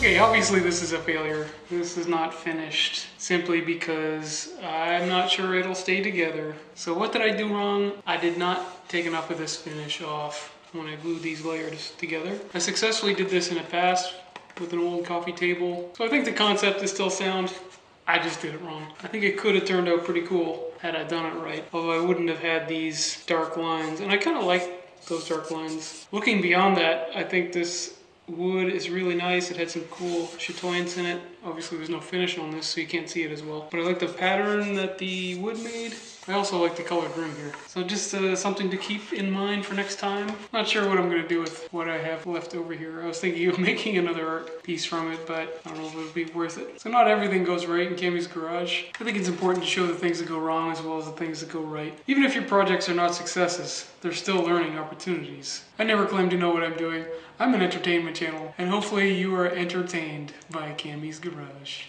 Okay, obviously this is a failure. This is not finished simply because I'm not sure it'll stay together. So what did I do wrong? I did not take enough of this finish off when I glued these layers together. I successfully did this in the past with an old coffee table. So I think the concept is still sound. I just did it wrong. I think it could have turned out pretty cool had I done it right. Although I wouldn't have had these dark lines. And I kind of like those dark lines. Looking beyond that, I think this wood is really nice. It had some cool chatoyance in it. Obviously there's no finish on this, so you can't see it as well. But I like the pattern that the wood made. I also like the colored rim here. So just something to keep in mind for next time. Not sure what I'm going to do with what I have left over here. I was thinking of making another art piece from it, but I don't know if it would be worth it. So not everything goes right in Cammy's garage. I think it's important to show the things that go wrong as well as the things that go right. Even if your projects are not successes, they're still learning opportunities. I never claim to know what I'm doing. I'm an entertainment channel, and hopefully you are entertained by Cammy's garage.